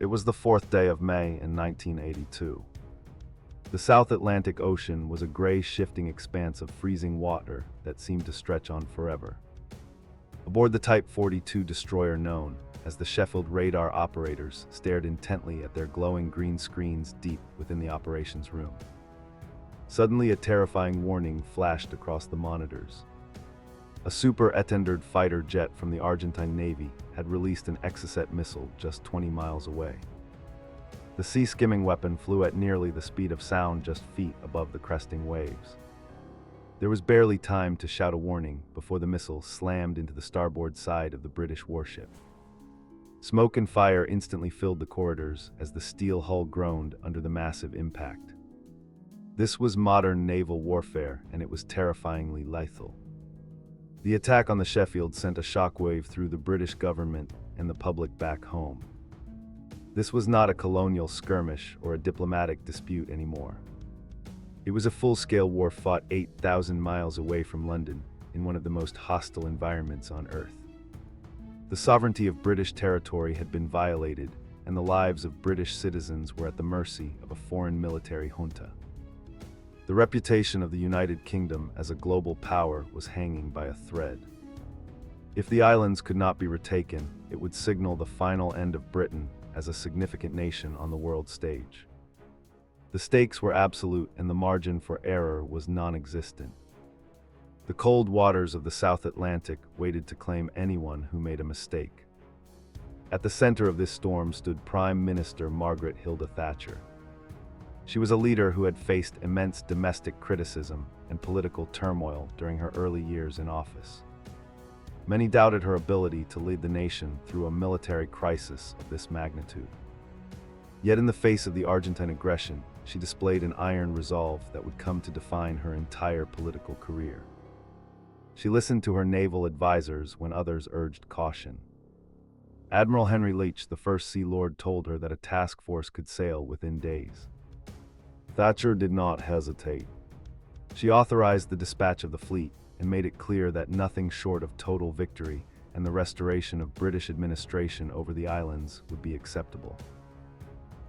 It was the 4th day of May in 1982. The South Atlantic Ocean was a gray, shifting expanse of freezing water that seemed to stretch on forever. Aboard the Type 42 destroyer known as the Sheffield, radar operators stared intently at their glowing green screens deep within the operations room. Suddenly, a terrifying warning flashed across the monitors. A super-Étendard fighter jet from the Argentine Navy had released an Exocet missile just 20 miles away. The sea-skimming weapon flew at nearly the speed of sound just feet above the cresting waves. There was barely time to shout a warning before the missile slammed into the starboard side of the British warship. Smoke and fire instantly filled the corridors as the steel hull groaned under the massive impact. This was modern naval warfare, and it was terrifyingly lethal. The attack on the Sheffield sent a shockwave through the British government and the public back home. This was not a colonial skirmish or a diplomatic dispute anymore. It was a full-scale war fought 8,000 miles away from London in one of the most hostile environments on Earth. The sovereignty of British territory had been violated, and the lives of British citizens were at the mercy of a foreign military junta. The reputation of the United Kingdom as a global power was hanging by a thread. If the islands could not be retaken, it would signal the final end of Britain as a significant nation on the world stage. The stakes were absolute, and the margin for error was non-existent. The cold waters of the South Atlantic waited to claim anyone who made a mistake. At the center of this storm stood Prime Minister Margaret Thatcher. She was a leader who had faced immense domestic criticism and political turmoil during her early years in office. Many doubted her ability to lead the nation through a military crisis of this magnitude. Yet in the face of the Argentine aggression, she displayed an iron resolve that would come to define her entire political career. She listened to her naval advisors when others urged caution. Admiral Henry Leach, the first Sea Lord, told her that a task force could sail within days. Thatcher did not hesitate. She authorized the dispatch of the fleet and made it clear that nothing short of total victory and the restoration of British administration over the islands would be acceptable.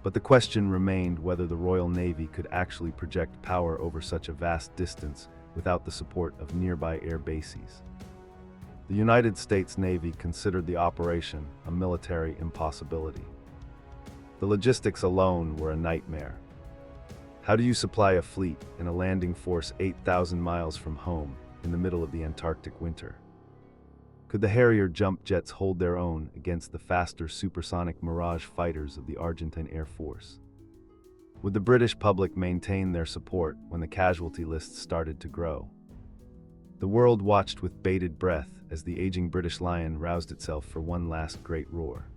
But the question remained whether the Royal Navy could actually project power over such a vast distance without the support of nearby air bases. The United States Navy considered the operation a military impossibility. The logistics alone were a nightmare. How do you supply a fleet and a landing force 8,000 miles from home in the middle of the Antarctic winter? Could the Harrier jump jets hold their own against the faster supersonic Mirage fighters of the Argentine Air Force? Would the British public maintain their support when the casualty lists started to grow? The world watched with bated breath as the aging British lion roused itself for one last great roar.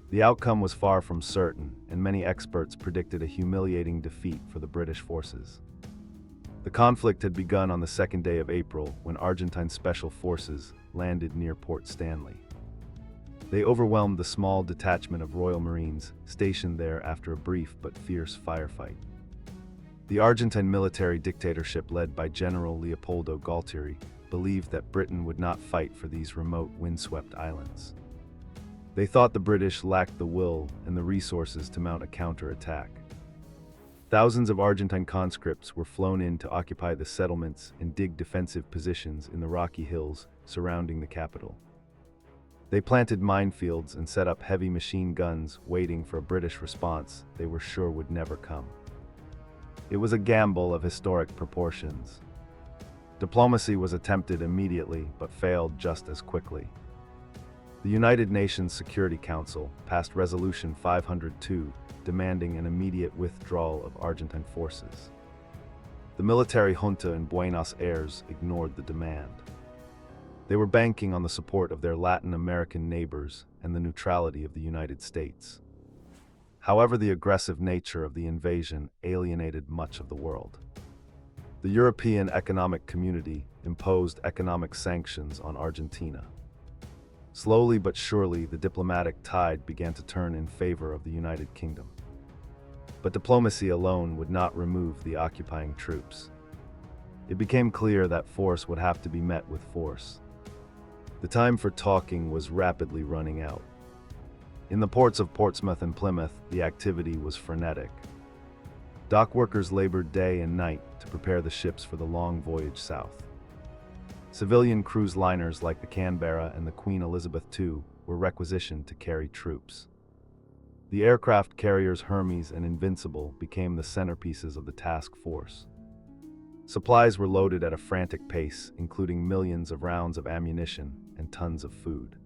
The outcome was far from certain, and many experts predicted a humiliating defeat for the British forces. The conflict had begun on the 2nd day of April when Argentine special forces landed near Port Stanley. They overwhelmed the small detachment of Royal Marines stationed there after a brief but fierce firefight. The Argentine military dictatorship led by General Leopoldo Galtieri believed that Britain would not fight for these remote, windswept islands. They thought the British lacked the will and the resources to mount a counterattack. Thousands of Argentine conscripts were flown in to occupy the settlements and dig defensive positions in the rocky hills surrounding the capital. They planted minefields and set up heavy machine guns, waiting for a British response they were sure would never come. It was a gamble of historic proportions. Diplomacy was attempted immediately, but failed just as quickly. The United Nations Security Council passed Resolution 502, demanding an immediate withdrawal of Argentine forces. The military junta in Buenos Aires ignored the demand. They were banking on the support of their Latin American neighbors and the neutrality of the United States. However, the aggressive nature of the invasion alienated much of the world. The European Economic Community imposed economic sanctions on Argentina. Slowly but surely, the diplomatic tide began to turn in favor of the United Kingdom. But diplomacy alone would not remove the occupying troops. It became clear that force would have to be met with force. The time for talking was rapidly running out. In the ports of Portsmouth and Plymouth, the activity was frenetic. Dock workers labored day and night to prepare the ships for the long voyage south. Civilian cruise liners like the Canberra and the Queen Elizabeth II were requisitioned to carry troops. The aircraft carriers Hermes and Invincible became the centerpieces of the task force. Supplies were loaded at a frantic pace, including millions of rounds of ammunition and tons of food.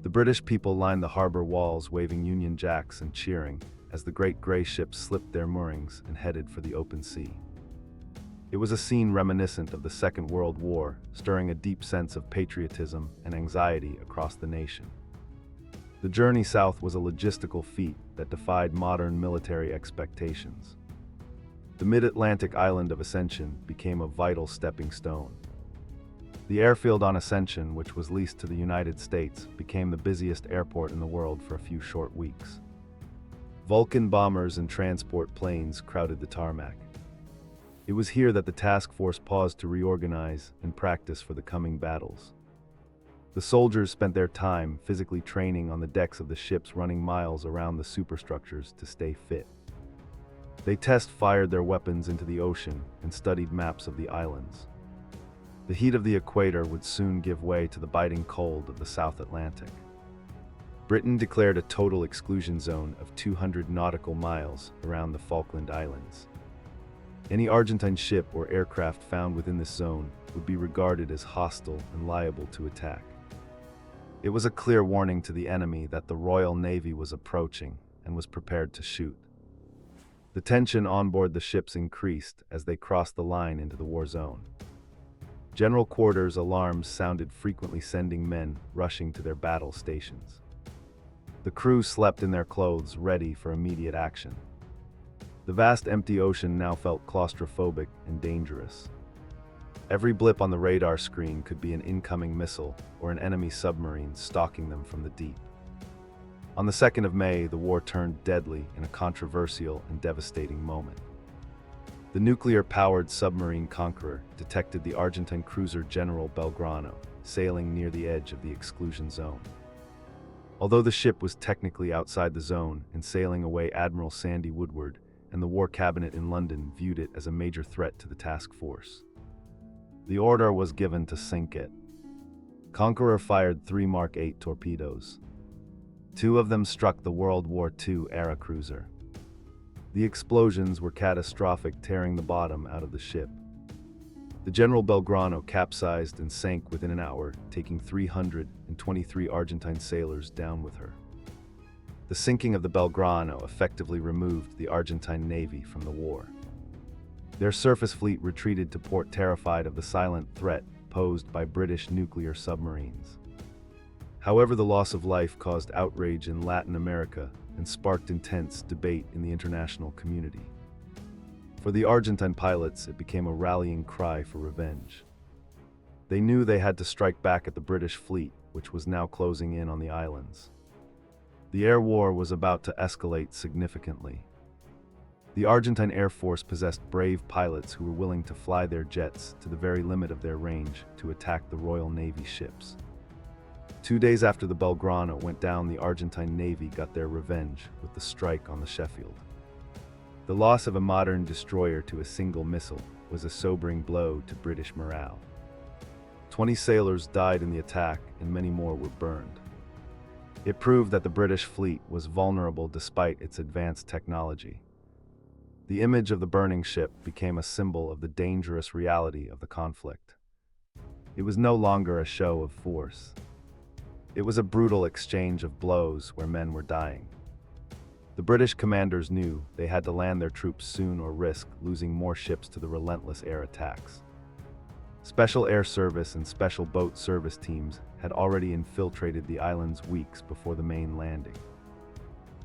The British people lined the harbor walls waving Union Jacks and cheering as the great gray ships slipped their moorings and headed for the open sea. It was a scene reminiscent of the Second World War, stirring a deep sense of patriotism and anxiety across the nation. The journey south was a logistical feat that defied modern military expectations. The mid-Atlantic island of Ascension became a vital stepping stone. The airfield on Ascension, which was leased to the United States, became the busiest airport in the world for a few short weeks. Vulcan bombers and transport planes crowded the tarmac. It was here that the task force paused to reorganize and practice for the coming battles. The soldiers spent their time physically training on the decks of the ships, running miles around the superstructures to stay fit. They test-fired their weapons into the ocean and studied maps of the islands. The heat of the equator would soon give way to the biting cold of the South Atlantic. Britain declared a total exclusion zone of 200 nautical miles around the Falkland Islands. Any Argentine ship or aircraft found within this zone would be regarded as hostile and liable to attack. It was a clear warning to the enemy that the Royal Navy was approaching and was prepared to shoot. The tension on board the ships increased as they crossed the line into the war zone. General quarters alarms sounded frequently, sending men rushing to their battle stations. The crew slept in their clothes, ready for immediate action. The vast empty ocean now felt claustrophobic and dangerous. Every blip on the radar screen could be an incoming missile or an enemy submarine stalking them from the deep. On the 2nd of May, the war turned deadly in a controversial and devastating moment. The nuclear-powered submarine Conqueror detected the Argentine cruiser General Belgrano sailing near the edge of the exclusion zone. Although the ship was technically outside the zone and sailing away, Admiral Sandy Woodward and the War Cabinet in London viewed it as a major threat to the task force. The order was given to sink it. Conqueror fired 3 Mark 8 torpedoes. 2 of them struck the World War II-era cruiser. The explosions were catastrophic, tearing the bottom out of the ship. The General Belgrano capsized and sank within an hour, taking 323 Argentine sailors down with her. The sinking of the Belgrano effectively removed the Argentine Navy from the war. Their surface fleet retreated to port, terrified of the silent threat posed by British nuclear submarines. However, the loss of life caused outrage in Latin America and sparked intense debate in the international community. For the Argentine pilots, it became a rallying cry for revenge. They knew they had to strike back at the British fleet, which was now closing in on the islands. The air war was about to escalate significantly. The Argentine Air Force possessed brave pilots who were willing to fly their jets to the very limit of their range to attack the Royal Navy ships. 2 days after the Belgrano went down, the Argentine Navy got their revenge with the strike on the Sheffield. The loss of a modern destroyer to a single missile was a sobering blow to British morale. 20 sailors died in the attack and many more were burned. It proved that the British fleet was vulnerable despite its advanced technology. The image of the burning ship became a symbol of the dangerous reality of the conflict. It was no longer a show of force. It was a brutal exchange of blows where men were dying. The British commanders knew they had to land their troops soon or risk losing more ships to the relentless air attacks. Special Air Service and Special Boat Service teams had already infiltrated the islands weeks before the main landing.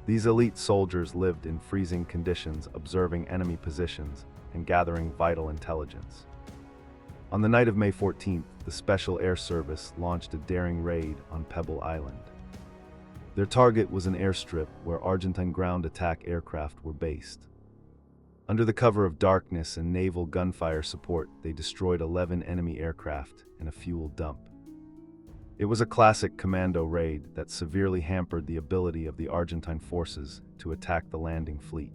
These elite soldiers lived in freezing conditions, observing enemy positions and gathering vital intelligence. On the night of May 14th, the Special Air Service launched a daring raid on Pebble Island. Their target was an airstrip where Argentine ground attack aircraft were based. Under the cover of darkness and naval gunfire support, they destroyed 11 enemy aircraft and a fuel dump. It was a classic commando raid that severely hampered the ability of the Argentine forces to attack the landing fleet.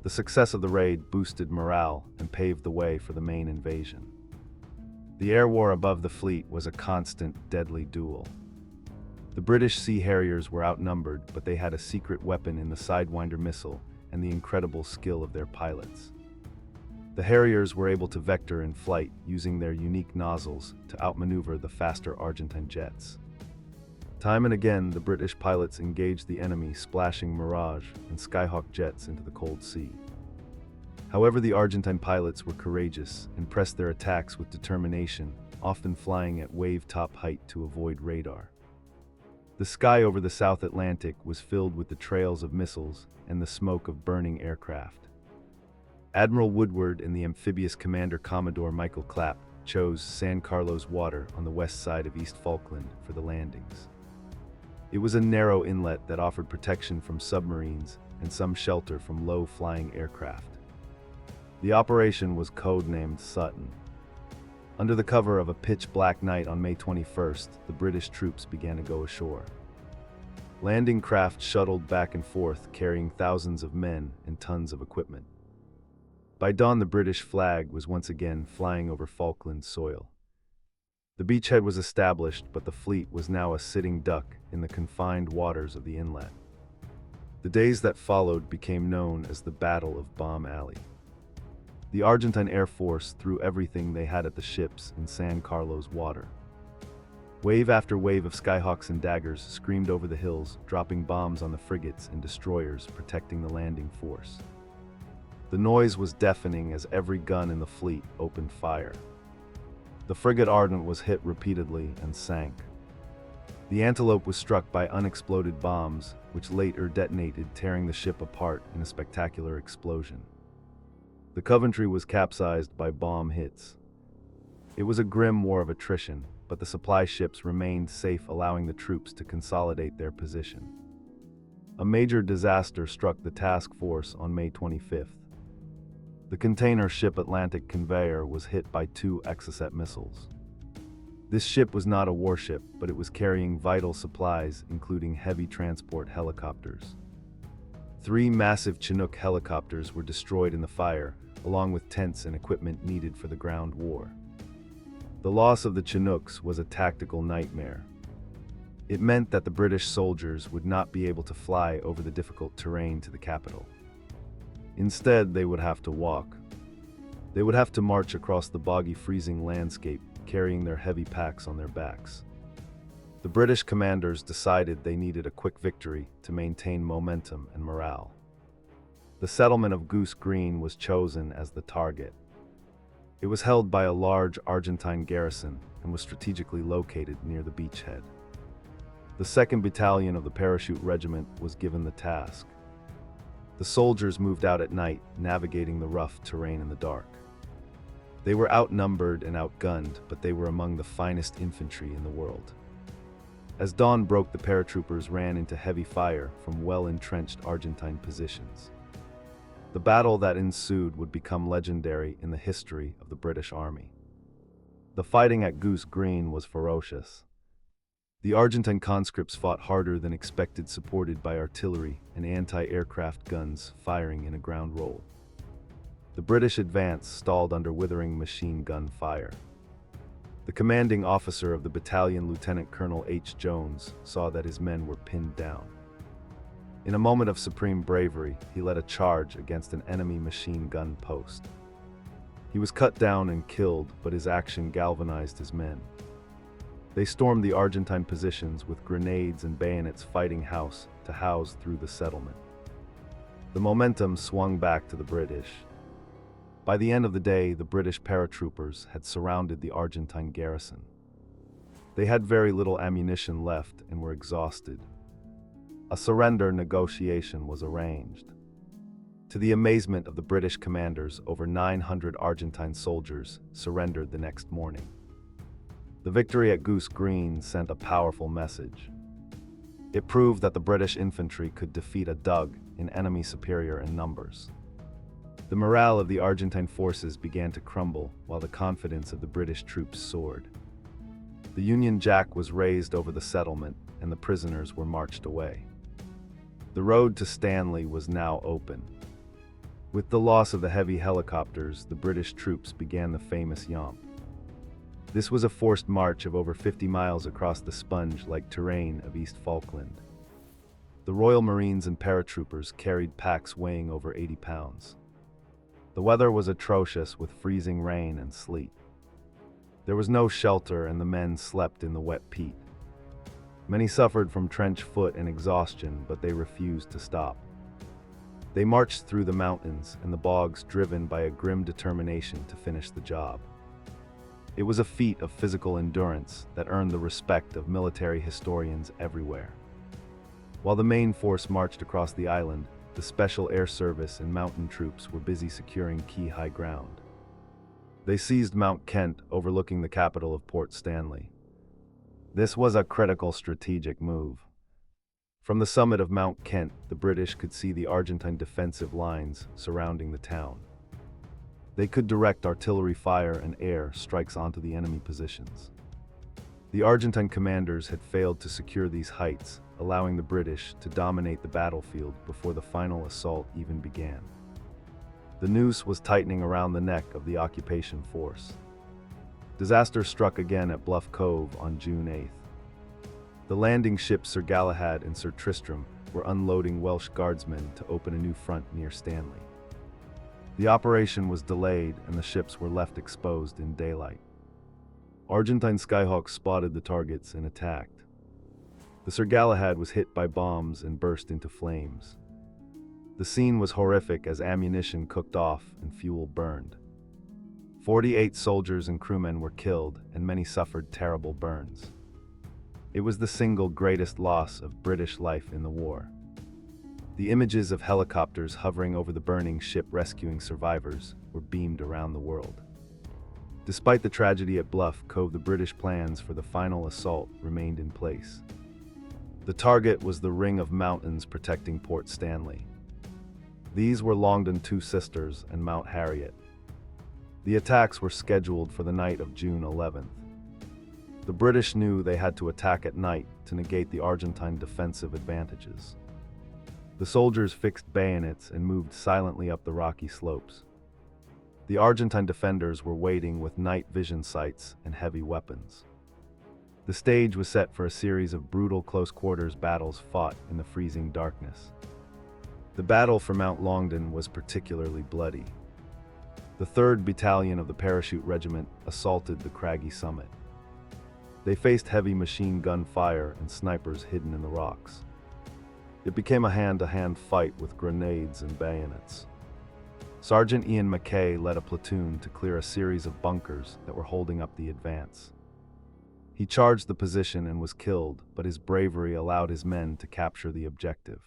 The success of the raid boosted morale and paved the way for the main invasion. The air war above the fleet was a constant, deadly duel. The British Sea Harriers were outnumbered, but they had a secret weapon in the Sidewinder missile and the incredible skill of their pilots. The Harriers were able to vector in flight using their unique nozzles to outmaneuver the faster Argentine jets. Time and again, the British pilots engaged the enemy, splashing Mirage and Skyhawk jets into the cold sea. However, the Argentine pilots were courageous and pressed their attacks with determination, often flying at wave-top height to avoid radar. The sky over the South Atlantic was filled with the trails of missiles and the smoke of burning aircraft. Admiral Woodward and the amphibious commander Commodore Michael Clapp chose San Carlos Water on the west side of East Falkland for the landings. It was a narrow inlet that offered protection from submarines and some shelter from low-flying aircraft. The operation was codenamed Sutton. Under the cover of a pitch-black night on May 21st, the British troops began to go ashore. Landing craft shuttled back and forth, carrying thousands of men and tons of equipment. By dawn, the British flag was once again flying over Falkland soil. The beachhead was established, but the fleet was now a sitting duck in the confined waters of the inlet. The days that followed became known as the Battle of Bomb Alley. The Argentine Air Force threw everything they had at the ships in San Carlos Water. Wave after wave of Skyhawks and daggers screamed over the hills, dropping bombs on the frigates and destroyers protecting the landing force. The noise was deafening as every gun in the fleet opened fire. The frigate Ardent was hit repeatedly and sank. The Antelope was struck by unexploded bombs, which later detonated, tearing the ship apart in a spectacular explosion. The Coventry was capsized by bomb hits. It was a grim war of attrition, but the supply ships remained safe, allowing the troops to consolidate their position. A major disaster struck the task force on May 25th. The container ship Atlantic Conveyor was hit by 2 Exocet missiles. This ship was not a warship, but it was carrying vital supplies, including heavy transport helicopters. 3 massive Chinook helicopters were destroyed in the fire, along with tents and equipment needed for the ground war. The loss of the Chinooks was a tactical nightmare. It meant that the British soldiers would not be able to fly over the difficult terrain to the capital. Instead, they would have to walk. They would have to march across the boggy, freezing landscape, carrying their heavy packs on their backs. The British commanders decided they needed a quick victory to maintain momentum and morale. The settlement of Goose Green was chosen as the target. It was held by a large Argentine garrison and was strategically located near the beachhead. The 2nd Battalion of the Parachute Regiment was given the task. The soldiers moved out at night, navigating the rough terrain in the dark. They were outnumbered and outgunned, but they were among the finest infantry in the world. As dawn broke, the paratroopers ran into heavy fire from well-entrenched Argentine positions. The battle that ensued would become legendary in the history of the British Army. The fighting at Goose Green was ferocious. The Argentine conscripts fought harder than expected, supported by artillery and anti-aircraft guns firing in a ground roll. The British advance stalled under withering machine gun fire. The commanding officer of the battalion, Lieutenant Colonel H. Jones, saw that his men were pinned down. In a moment of supreme bravery, he led a charge against an enemy machine gun post. He was cut down and killed, but his action galvanized his men. They stormed the Argentine positions with grenades and bayonets, fighting house to house through the settlement. The momentum swung back to the British. By the end of the day, the British paratroopers had surrounded the Argentine garrison. They had very little ammunition left and were exhausted. A surrender negotiation was arranged. To the amazement of the British commanders, over 900 Argentine soldiers surrendered the next morning. The victory at Goose Green sent a powerful message. It proved that the British infantry could defeat a Dug, an enemy superior in numbers. The morale of the Argentine forces began to crumble, while the confidence of the British troops soared. The Union Jack was raised over the settlement, and the prisoners were marched away. The road to Stanley was now open. With the loss of the heavy helicopters, the British troops began the famous Yomp. This was a forced march of over 50 miles across the sponge-like terrain of East Falkland. The Royal Marines and paratroopers carried packs weighing over 80 pounds. The weather was atrocious with freezing rain and sleet. There was no shelter and the men slept in the wet peat. Many suffered from trench foot and exhaustion, but they refused to stop. They marched through the mountains and the bogs, driven by a grim determination to finish the job. It was a feat of physical endurance that earned the respect of military historians everywhere. While the main force marched across the island, the Special Air Service and mountain troops were busy securing key high ground. They seized Mount Kent, overlooking the capital of Port Stanley. This was a critical strategic move. From the summit of Mount Kent, the British could see the Argentine defensive lines surrounding the town. They could direct artillery fire and air strikes onto the enemy positions. The Argentine commanders had failed to secure these heights, allowing the British to dominate the battlefield before the final assault even began. The noose was tightening around the neck of the occupation force. Disaster struck again at Bluff Cove on June 8th. The landing ships Sir Galahad and Sir Tristram were unloading Welsh guardsmen to open a new front near Stanley. The operation was delayed and the ships were left exposed in daylight. Argentine Skyhawks spotted the targets and attacked. The Sir Galahad was hit by bombs and burst into flames. The scene was horrific as ammunition cooked off and fuel burned. 48 soldiers and crewmen were killed and many suffered terrible burns. It was the single greatest loss of British life in the war. The images of helicopters hovering over the burning ship rescuing survivors were beamed around the world. Despite the tragedy at Bluff Cove, the British plans for the final assault remained in place. The target was the ring of mountains protecting Port Stanley. These were Longdon Two Sisters and Mount Harriet. The attacks were scheduled for the night of June 11th. The British knew they had to attack at night to negate the Argentine defensive advantages. The soldiers fixed bayonets and moved silently up the rocky slopes. The Argentine defenders were waiting with night vision sights and heavy weapons. The stage was set for a series of brutal close-quarters battles fought in the freezing darkness. The battle for Mount Longdon was particularly bloody. The 3rd Battalion of the Parachute Regiment assaulted the craggy summit. They faced heavy machine gun fire and snipers hidden in the rocks. It became a hand-to-hand fight with grenades and bayonets. Sergeant Ian Mackay led a platoon to clear a series of bunkers that were holding up the advance. He charged the position and was killed, but his bravery allowed his men to capture the objective.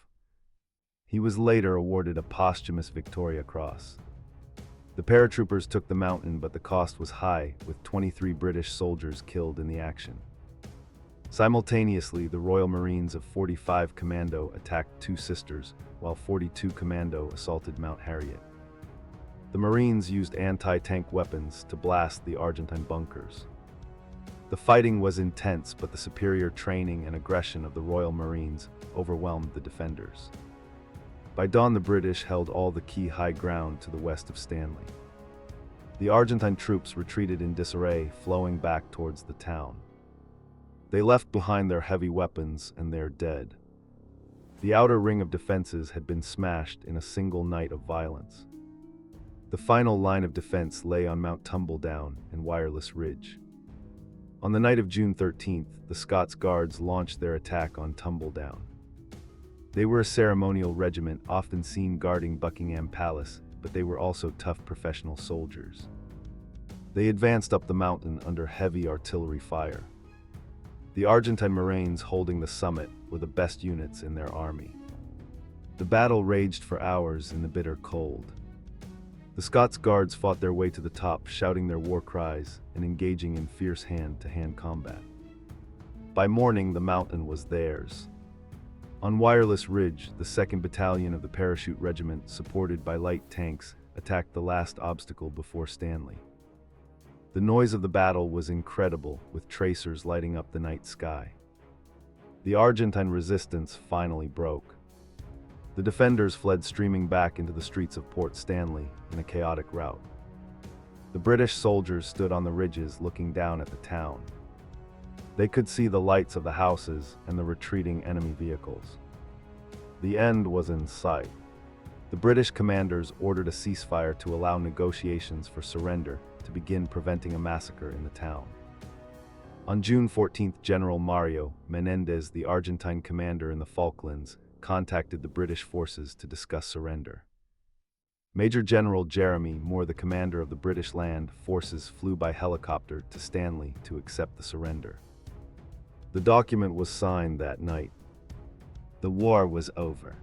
He was later awarded a posthumous Victoria Cross. The paratroopers took the mountain, but the cost was high, with 23 British soldiers killed in the action. Simultaneously, the Royal Marines of 45 Commando attacked Two Sisters, while 42 Commando assaulted Mount Harriet. The Marines used anti-tank weapons to blast the Argentine bunkers. The fighting was intense, but the superior training and aggression of the Royal Marines overwhelmed the defenders. By dawn, the British held all the key high ground to the west of Stanley. The Argentine troops retreated in disarray, flowing back towards the town. They left behind their heavy weapons and their dead. The outer ring of defenses had been smashed in a single night of violence. The final line of defense lay on Mount Tumbledown and Wireless Ridge. On the night of June 13th, the Scots Guards launched their attack on Tumbledown. They were a ceremonial regiment often seen guarding Buckingham Palace, but they were also tough professional soldiers. They advanced up the mountain under heavy artillery fire. The Argentine Marines holding the summit were the best units in their army. The battle raged for hours in the bitter cold. The Scots Guards fought their way to the top, shouting their war cries and engaging in fierce hand-to-hand combat. By morning, the mountain was theirs. On Wireless Ridge, the 2nd Battalion of the Parachute Regiment, supported by light tanks, attacked the last obstacle before Stanley. The noise of the battle was incredible, with tracers lighting up the night sky. The Argentine resistance finally broke. The defenders fled streaming back into the streets of Port Stanley in a chaotic rout. The British soldiers stood on the ridges looking down at the town. They could see the lights of the houses and the retreating enemy vehicles. The end was in sight. The British commanders ordered a ceasefire to allow negotiations for surrender to begin preventing a massacre in the town. On June 14, General Mario Menendez, the Argentine commander in the Falklands, contacted the British forces to discuss surrender. Major General Jeremy Moore, the commander of the British land forces, flew by helicopter to Stanley to accept the surrender. The document was signed that night. The war was over.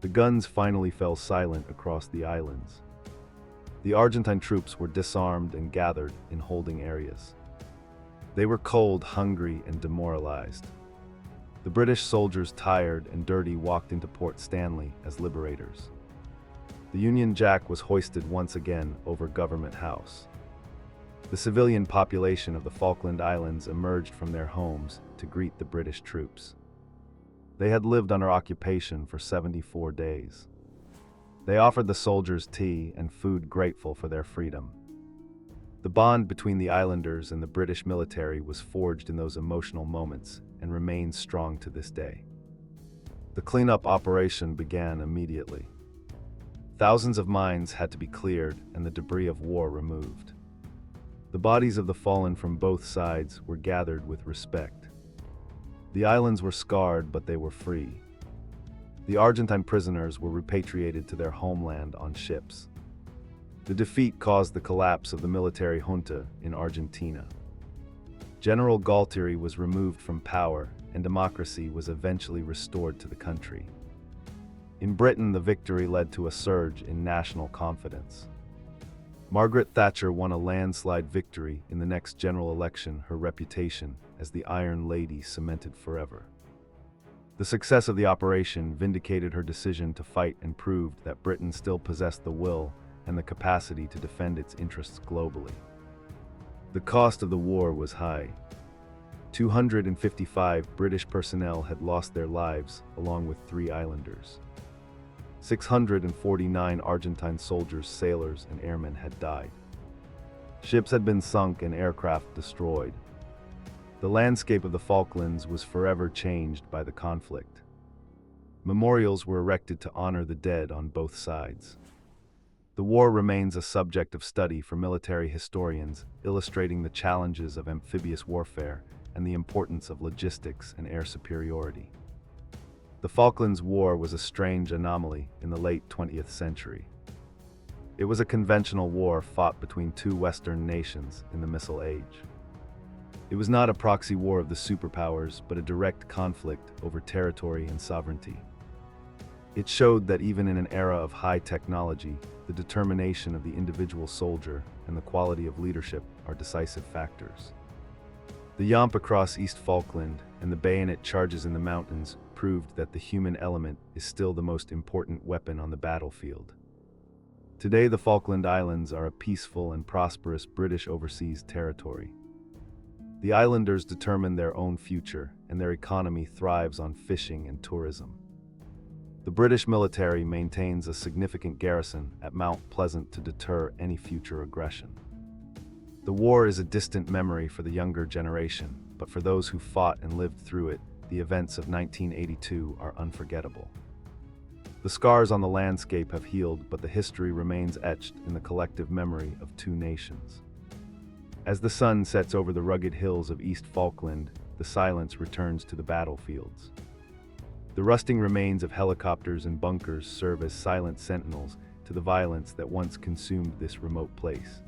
The guns finally fell silent across the islands. The Argentine troops were disarmed and gathered in holding areas. They were cold, hungry, and demoralized. The British soldiers, tired and dirty, walked into Port Stanley as liberators. The Union Jack was hoisted once again over Government House. The civilian population of the Falkland Islands emerged from their homes to greet the British troops. They had lived under occupation for 74 days. They offered the soldiers tea and food, grateful for their freedom. The bond between the islanders and the British military was forged in those emotional moments and remains strong to this day. The cleanup operation began immediately. Thousands of mines had to be cleared and the debris of war removed. The bodies of the fallen from both sides were gathered with respect. The islands were scarred, but they were free. The Argentine prisoners were repatriated to their homeland on ships. The defeat caused the collapse of the military junta in Argentina. General Galtieri was removed from power, and democracy was eventually restored to the country. In Britain, the victory led to a surge in national confidence. Margaret Thatcher won a landslide victory in the next general election, her reputation as the Iron Lady cemented forever. The success of the operation vindicated her decision to fight and proved that Britain still possessed the will and the capacity to defend its interests globally. The cost of the war was high. 255 British personnel had lost their lives, along with 3 islanders. 649 Argentine soldiers, sailors, and airmen had died. Ships had been sunk and aircraft destroyed. The landscape of the Falklands was forever changed by the conflict. Memorials were erected to honor the dead on both sides. The war remains a subject of study for military historians, illustrating the challenges of amphibious warfare and the importance of logistics and air superiority. The Falklands War was a strange anomaly in the late 20th century. It was a conventional war fought between 2 Western nations in the Missile Age. It was not a proxy war of the superpowers, but a direct conflict over territory and sovereignty. It showed that even in an era of high technology, the determination of the individual soldier and the quality of leadership are decisive factors. The yamp across East Falkland and the bayonet charges in the mountains proved that the human element is still the most important weapon on the battlefield. Today, the Falkland Islands are a peaceful and prosperous British overseas territory. The islanders determine their own future, and their economy thrives on fishing and tourism. The British military maintains a significant garrison at Mount Pleasant to deter any future aggression. The war is a distant memory for the younger generation, but for those who fought and lived through it, the events of 1982 are unforgettable. The scars on the landscape have healed, but the history remains etched in the collective memory of 2 nations. As the sun sets over the rugged hills of East Falkland, the silence returns to the battlefields. The rusting remains of helicopters and bunkers serve as silent sentinels to the violence that once consumed this remote place.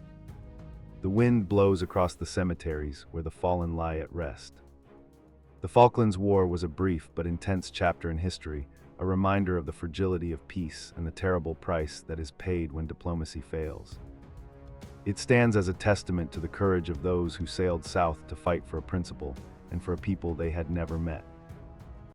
The wind blows across the cemeteries where the fallen lie at rest. The Falklands War was a brief but intense chapter in history, a reminder of the fragility of peace and the terrible price that is paid when diplomacy fails. It stands as a testament to the courage of those who sailed south to fight for a principle and for a people they had never met.